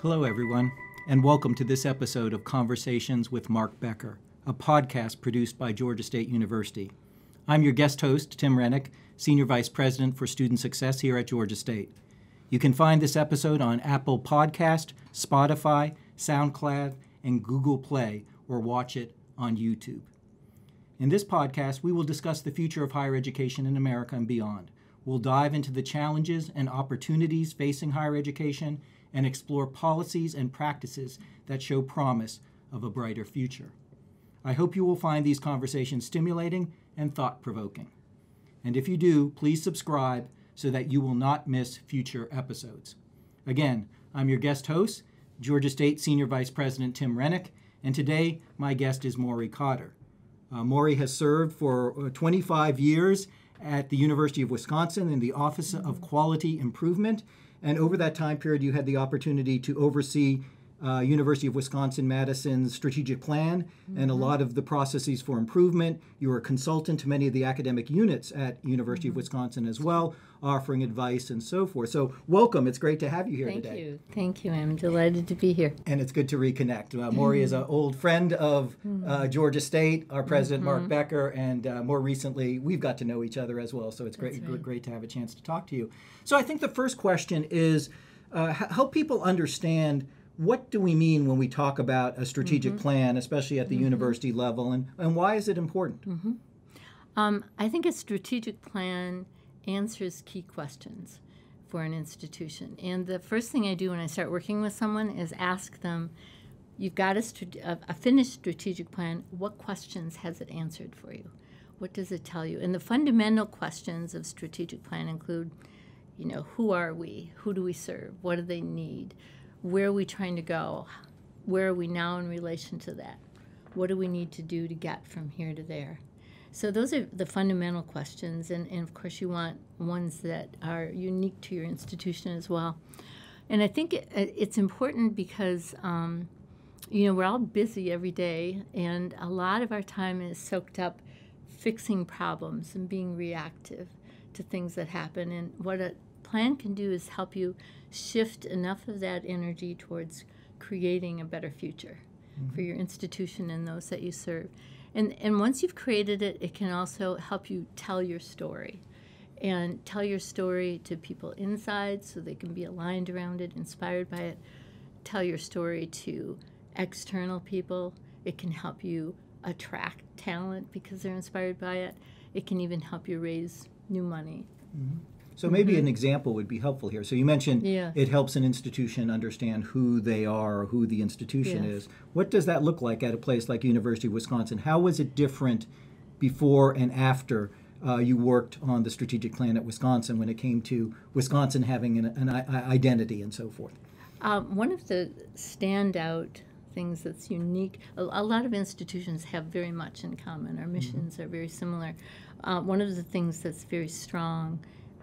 Hello, everyone, and welcome to this episode of Conversations with Mark Becker, a podcast produced by Georgia State University. I'm your guest host, Tim Rennick, Senior Vice President for Student Success here at Georgia State. You can find this episode on Apple Podcast, Spotify, SoundCloud, and Google Play, or watch it on YouTube. In this podcast, we will discuss the future of higher education in America and beyond. We'll dive into the challenges and opportunities facing higher education and explore policies and practices that show promise of a brighter future. I hope you will find these conversations stimulating and thought-provoking. And if you do, please subscribe so that you will not miss future episodes. Again, I'm your guest host, Georgia State Senior Vice President Tim Rennick, and today my guest is Maury Cotter. Maury has served for 25 years at the University of Wisconsin in the Office of Quality Improvement. And over that time period, you had the opportunity to oversee University of Wisconsin-Madison's strategic plan and a lot of the processes for improvement. You were a consultant to many of the academic units at University of Wisconsin as well, offering advice and so forth. So welcome. It's great to have you here today. Thank you. Thank you. I'm delighted to be here. And it's good to reconnect. Maury is an old friend of Georgia State, our president, Mark Becker, and more recently, we've got to know each other as well. So it's great to have a chance to talk to you. So I think the first question is help people understand what do we mean when we talk about a strategic plan, especially at the university level, and why is it important? I think a strategic plan answers key questions for an institution. And the first thing I do when I start working with someone is ask them, you've got a finished strategic plan, what questions has it answered for you? What does it tell you? And the fundamental questions of strategic plan include, who are we? Who do we serve? What do they need? Where are we trying to go? Where are we now in relation to that? What do we need to do to get from here to there? So those are the fundamental questions, and of course you want ones that are unique to your institution as well. And I think it's important because, we're all busy every day, and a lot of our time is soaked up fixing problems and being reactive to things that happen. And what a plan can do is help you shift enough of that energy towards creating a better future for your institution and those that you serve. And once you've created it, it can also help you tell your story. And tell your story to people inside so they can be aligned around it, inspired by it. Tell your story to external people. It can help you attract talent because they're inspired by it. It can even help you raise new money. So maybe an example would be helpful here. So you mentioned it helps an institution understand who they are or who the institution is. What does that look like at a place like University of Wisconsin? How was it different before and after you worked on the strategic plan at Wisconsin when it came to Wisconsin having an identity and so forth? One of the standout things that's unique, a lot of institutions have very much in common. Our missions are very similar. One of the things that's very strong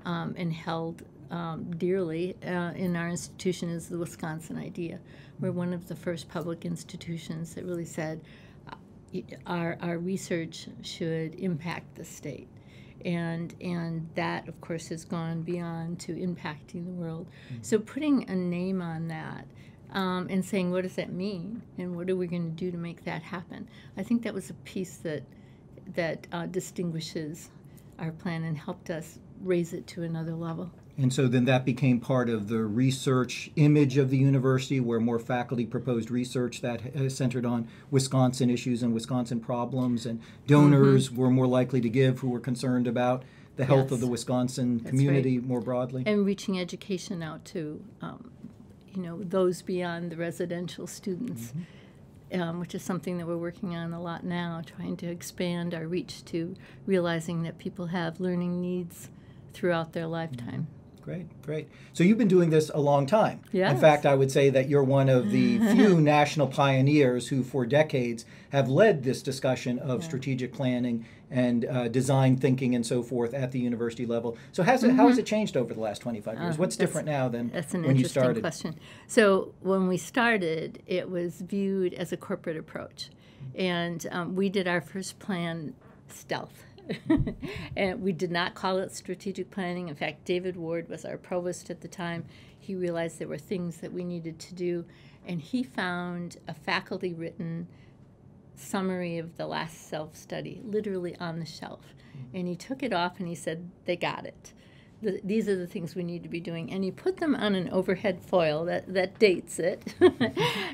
and held dearly in our institution is the Wisconsin idea. We're one of the first public institutions that really said our research should impact the state. And that, of course, has gone beyond to impacting the world. So putting a name on that and saying, what does that mean? And what are we going to do to make that happen? I think that was a piece that distinguishes our plan and helped us raise it to another level. And so then that became part of the research image of the university, where more faculty proposed research that centered on Wisconsin issues and Wisconsin problems, and donors were more likely to give who were concerned about the health of the Wisconsin community more broadly. And reaching education out to, those beyond the residential students. Which is something that we're working on a lot now, trying to expand our reach to realizing that people have learning needs throughout their lifetime. Great. So you've been doing this a long time. Yes. In fact, I would say that you're one of the few national pioneers who for decades have led this discussion of strategic planning and design thinking and so forth at the university level. So how has it changed over the last 25 years? What's different now than when you started? That's an interesting question. So when we started, it was viewed as a corporate approach. And we did our first plan stealth. And we did not call it strategic planning. In fact, David Ward was our provost at the time. he realized there were things that we needed to do, and he found a faculty-written summary of the last self-study literally on the shelf. And he took it off and he said, they got it. These are the things we need to be doing. And he put them on an overhead foil that dates it.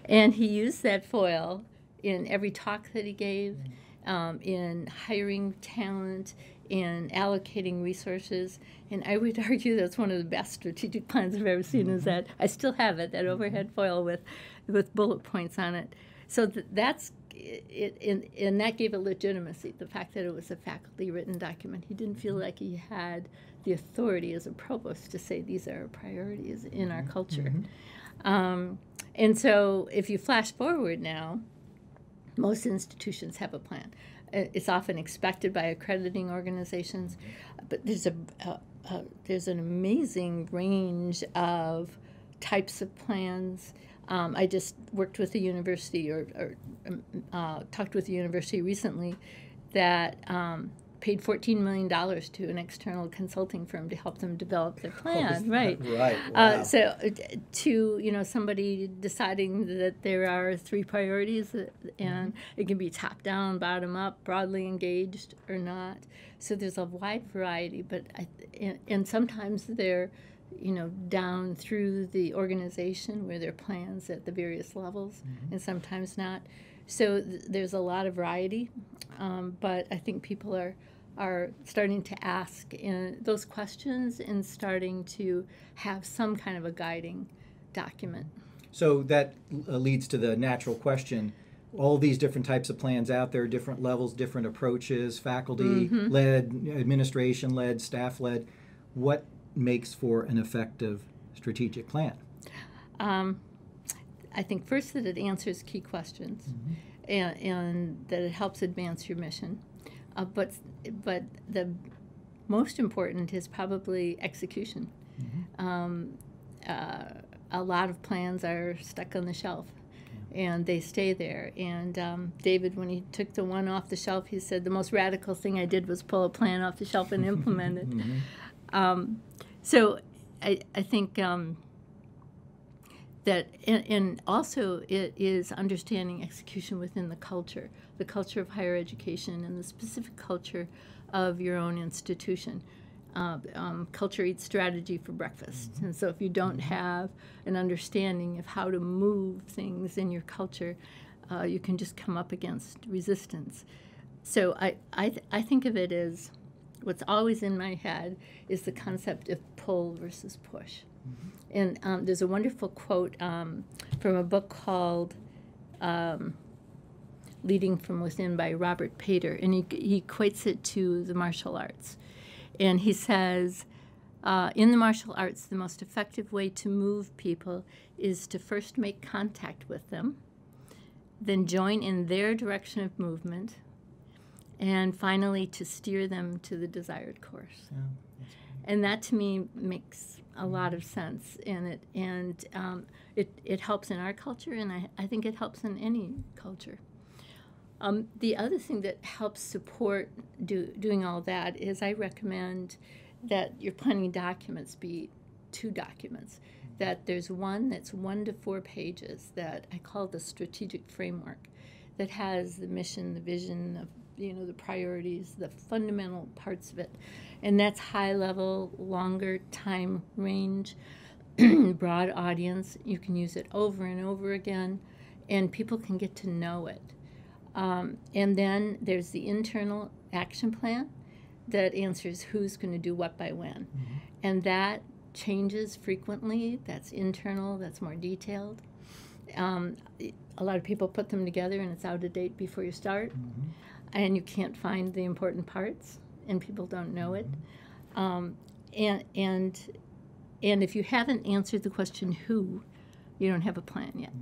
And he used that foil in every talk that he gave, in hiring talent, in allocating resources. And I would argue that's one of the best strategic plans I've ever seen, is that I still have it, that overhead foil with bullet points on it. So that's it, and that gave it legitimacy, the fact that it was a faculty-written document. He didn't feel like he had the authority as a provost to say these are priorities in our culture. And so if you flash forward now, most institutions have a plan. It's often expected by accrediting organizations, but there's an amazing range of types of plans. I just worked with a university or talked with a university recently that paid $14 million to an external consulting firm to help them develop their plan. Right. Wow. So to somebody deciding that there are 3 priorities, and it can be top down, bottom up, broadly engaged or not. So there's a wide variety, but and sometimes they're down through the organization where there are plans at the various levels, and sometimes not. So there's a lot of variety, but I think people are starting to ask those questions and starting to have some kind of a guiding document. So that leads to the natural question. All these different types of plans out there, different levels, different approaches, faculty-led, administration-led, staff-led. What makes for an effective strategic plan? I think first that it answers key questions, and that it helps advance your mission. But the most important is probably execution. A lot of plans are stuck on the shelf, and they stay there. And David, when he took the one off the shelf, he said, the most radical thing I did was pull a plan off the shelf and implement it. So I think that, and also it is understanding execution within the culture of higher education and the specific culture of your own institution. Culture eats strategy for breakfast. And so if you don't have an understanding of how to move things in your culture, you can just come up against resistance. So I think of it as, what's always in my head is the concept of pull versus push. And there's a wonderful quote from a book called Leading from Within by Robert Pater, and he equates it to the martial arts. And he says, in the martial arts, the most effective way to move people is to first make contact with them, then join in their direction of movement, and finally to steer them to the desired course. And that to me makes a lot of sense, and it helps in our culture, and I think it helps in any culture. The other thing that helps support doing all that is I recommend that your planning documents be 2 documents. That there's one that's 1 to 4 pages that I call the strategic framework, that has the mission, the vision, the priorities, the fundamental parts of it. And that's high level, longer time range, broad audience. You can use it over and over again, and people can get to know it. And then there's the internal action plan that answers who's going to do what by when. And that changes frequently. That's internal, that's more detailed. A lot of people put them together and it's out of date before you start. And you can't find the important parts, and people don't know it. And if you haven't answered the question who, you don't have a plan yet.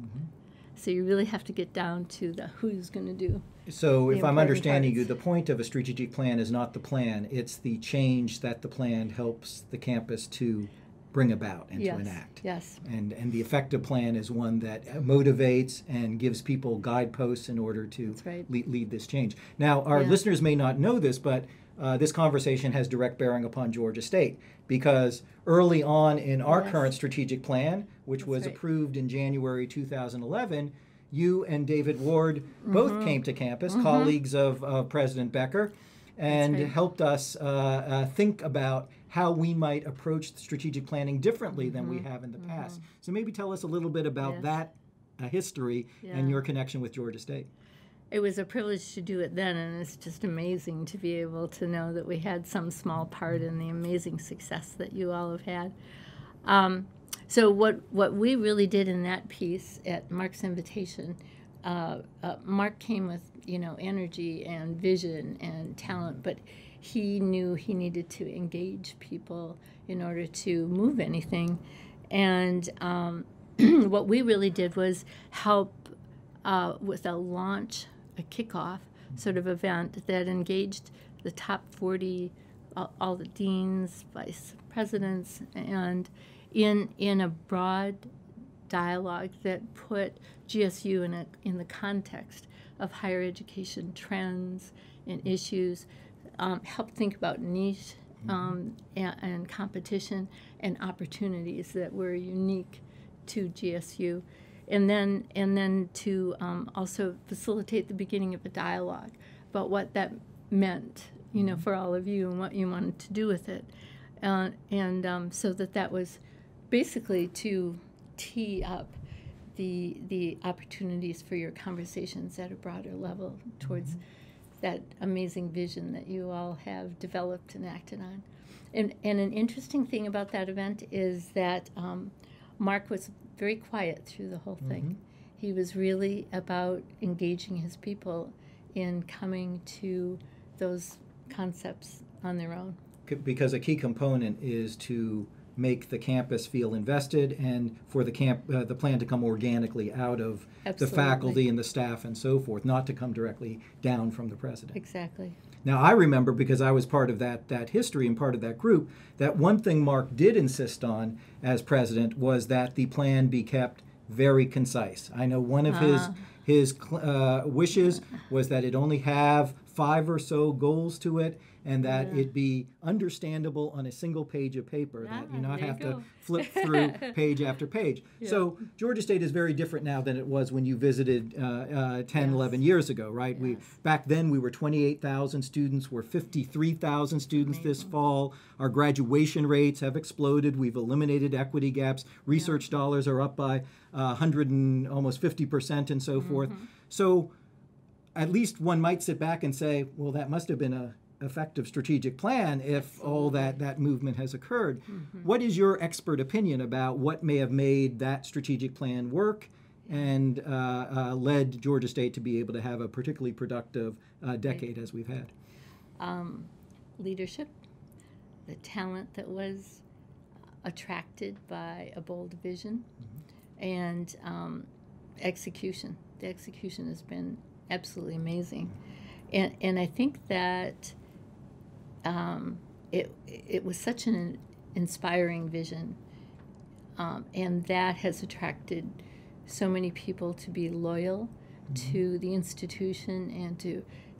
So you really have to get down to the who's going to do. So if I'm understanding you, the point of a strategic plan is not the plan, it's the change that the plan helps the campus to bring about and to enact. Yes. And the effective plan is one that motivates and gives people guideposts in order to lead this change. Now, our listeners may not know this, but this conversation has direct bearing upon Georgia State. because early on in our Yes. current strategic plan, which was right. approved in January 2011, you and David Ward both came to campus, colleagues of President Becker, and right. helped us think about how we might approach strategic planning differently than we have in the past. So maybe tell us a little bit about Yes. that history Yeah. and your connection with Georgia State. It was a privilege to do it then, and it's just amazing to be able to know that we had some small part in the amazing success that you all have had. So what we really did in that piece at Mark's invitation, Mark came with energy and vision and talent, but he knew he needed to engage people in order to move anything, and what we really did was help with a launch, a kickoff sort of event that engaged the top 40, all the deans, vice presidents, and in a broad dialogue that put GSU in the context of higher education trends and issues, helped think about niche and competition and opportunities that were unique to GSU. And then to also facilitate the beginning of a dialogue about what that meant, for all of you and what you wanted to do with it, so that was basically to tee up the opportunities for your conversations at a broader level towards that amazing vision that you all have developed and acted on. And an interesting thing about that event is that Mark was very quiet through the whole thing. He was really about engaging his people in coming to those concepts on their own. Because a key component is to make the campus feel invested and for the plan to come organically out of Absolutely. the faculty and the staff and so forth, not to come directly down from the president. Exactly. Now, I remember, because I was part of that history and part of that group, that one thing Mark did insist on as president was that the plan be kept very concise. I know one of his wishes was that it only have 5 or so goals to it, and that it be understandable on a single page of paper, that you not have to flip through page after page. Yeah. So Georgia State is very different now than it was when you visited 10, 11 years ago, right? Yes. Back then we were 28,000 students. We're 53,000 students this fall. Our graduation rates have exploded. We've eliminated equity gaps. Research dollars are up by 100 and almost 50% and so forth. So at least one might sit back and say, well, that must have been a effective strategic plan if all that movement has occurred. What is your expert opinion about what may have made that strategic plan work and led Georgia State to be able to have a particularly productive decade as we've had? Leadership, the talent that was attracted by a bold vision, and execution. The execution has been absolutely amazing. And I think that it was such an inspiring vision, and that has attracted so many people to be loyal to the institution, and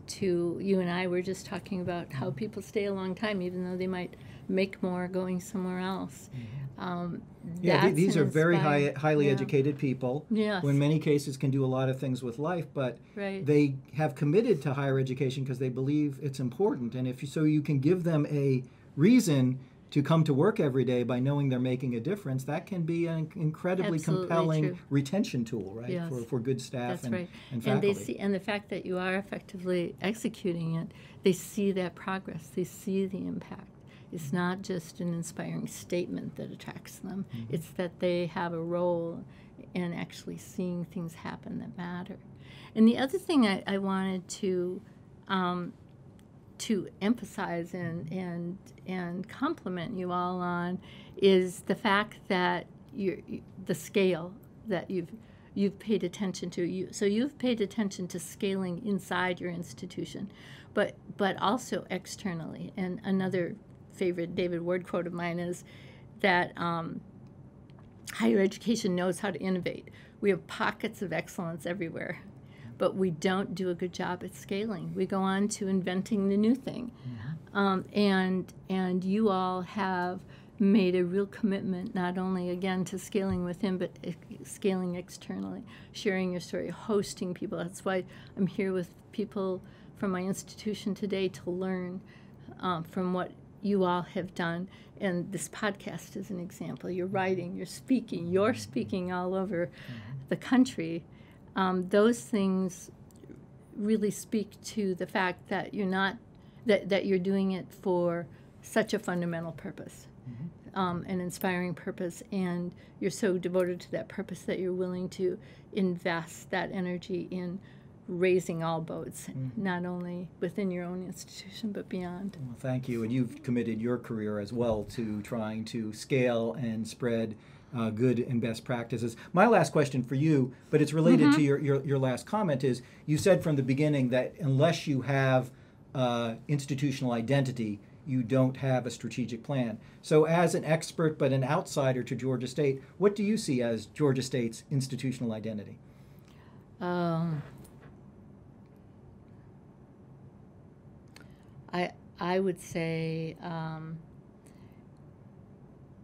to you and I were just talking about how people stay a long time even though they might make more going somewhere else. These are very highly educated people yes. who in many cases can do a lot of things with life, but they have committed to higher education because they believe it's important. And so you can give them a reason to come to work every day by knowing they're making a difference, that can be an incredibly Absolutely compelling true. Retention tool, right? Yes. For good staff and faculty. And the fact that you are effectively executing it, they see that progress, they see the impact. It's not just an inspiring statement that attracts them. It's that they have a role in actually seeing things happen that matter. And the other thing I wanted to emphasize and compliment you all on is the fact that the scale that you've paid attention to. So you've paid attention to scaling inside your institution, but also externally. And another favorite David Ward quote of mine is that higher education knows how to innovate. We have pockets of excellence everywhere, but we don't do a good job at scaling. We go on to inventing the new thing. And you all have made a real commitment, not only, again, to scaling within, but scaling externally, sharing your story, hosting people. That's why I'm here with people from my institution today to learn from what you all have done. And this podcast is an example. You're writing, you're speaking all over the country. Those things really speak to the fact that you're not, that you're doing it for such a fundamental purpose, an inspiring purpose, and you're so devoted to that purpose that you're willing to invest that energy in raising all boats, not only within your own institution, but beyond. Well, thank you. And you've committed your career as well to trying to scale and spread good and best practices. My last question for you, but it's related to your last comment, is you said from the beginning that unless you have institutional identity, you don't have a strategic plan. So as an expert but an outsider to Georgia State, what do you see as Georgia State's institutional identity? I would say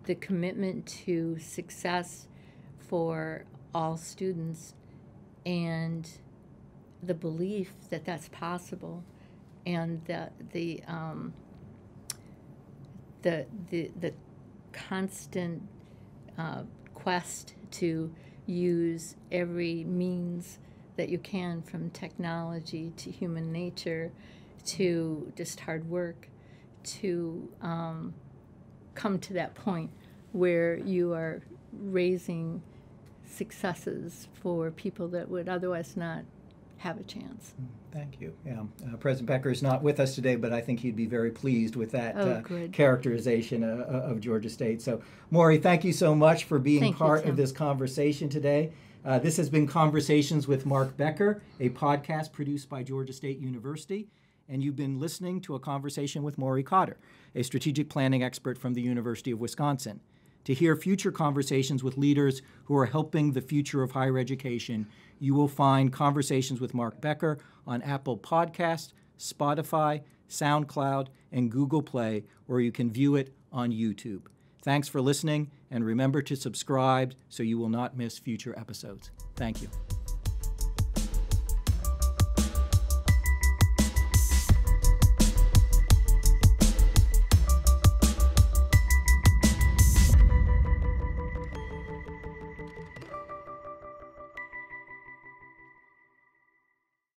the commitment to success for all students and the belief that that's possible, and the constant quest to use every means that you can, from technology to human nature to just hard work, to come to that point where you are raising successes for people that would otherwise not have a chance. Thank you. Yeah, President Becker is not with us today, but I think he'd be very pleased with that characterization of Georgia State. So, Maury, thank you so much for being part of this conversation today. This has been Conversations with Mark Becker, a podcast produced by Georgia State University. And you've been listening to a conversation with Maury Cotter, a strategic planning expert from the University of Wisconsin. To hear future conversations with leaders who are helping the future of higher education, you will find Conversations with Mark Becker on Apple Podcasts, Spotify, SoundCloud, and Google Play, or you can view it on YouTube. Thanks for listening, and remember to subscribe so you will not miss future episodes. Thank you.